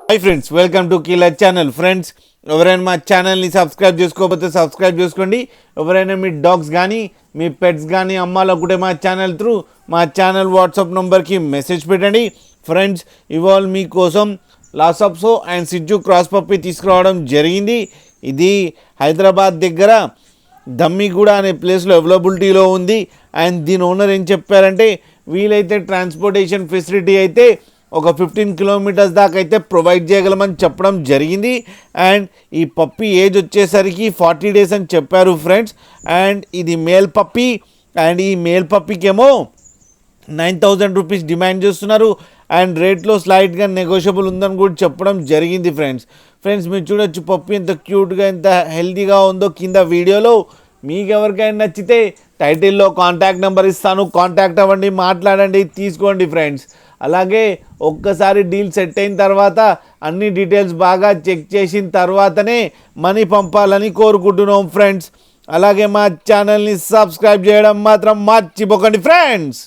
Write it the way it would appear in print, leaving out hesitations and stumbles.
Hi friends, welcome to కీలర్ channel. Friends, ఎవరైనా మా ఛానల్ని సబ్స్క్రైబ్ చేసుకోకపోతే సబ్స్క్రైబ్ చేసుకోండి. ఎవరైనా మీ డాగ్స్ కానీ మీ పెట్స్ కానీ అమ్మాలనుకుంటే మా ఛానల్ త్రూ మా ఛానల్ వాట్సాప్ నెంబర్కి మెసేజ్ పెట్టండి. ఫ్రెండ్స్, ఇవాళ మీకోసం లాసాప్సో అండ్ సిజ్జు క్రాస్ పప్పి తీసుకురావడం జరిగింది. ఇది హైదరాబాద్ దగ్గర దమ్మిగూడ అనే ప్లేస్లో అవైలబిలిటీలో ఉంది. అండ్ దీని ఓనర్ ఏం చెప్పారంటే, వీలైతే ట్రాన్స్పోర్టేషన్ ఫెసిలిటీ అయితే ఒక 15 కిలోమీటర్స్ దాకా అయితే ప్రొవైడ్ చేయగలమని చెప్పడం జరిగింది. అండ్ ఈ పప్పి ఏజ్ వచ్చేసరికి 40 డేస్ అని చెప్పారు ఫ్రెండ్స్. అండ్ ఇది మేల్ పప్పి. అండ్ ఈ మేల్ పప్పికేమో 9,000 రూపీస్ డిమాండ్ చేస్తున్నారు. అండ్ రేట్లో స్లైట్గా నెగోషియబుల్ ఉందని కూడా చెప్పడం జరిగింది ఫ్రెండ్స్ మీరు చూడొచ్చు పప్పి ఎంత క్యూట్గా ఎంత హెల్తీగా ఉందో కింద వీడియోలో. మీకు ఎవరికైనా నచ్చితే టైటిల్లో కాంటాక్ట్ నెంబర్ ఇస్తాను, కాంటాక్ట్ అవ్వండి, మాట్లాడండి, తీసుకోండి ఫ్రెండ్స్. అలాగే ఒక్కసారి డీల్ సెట్ అయిన తర్వాత అన్ని డీటెయిల్స్ బాగా చెక్ చేసిన తర్వాతనే మనీ పంపాలని కోరుకుంటున్నాం ఫ్రెండ్స్. అలాగే మా ఛానల్ని సబ్స్క్రైబ్ చేయడం మాత్రం మర్చిపోకండి ఫ్రెండ్స్.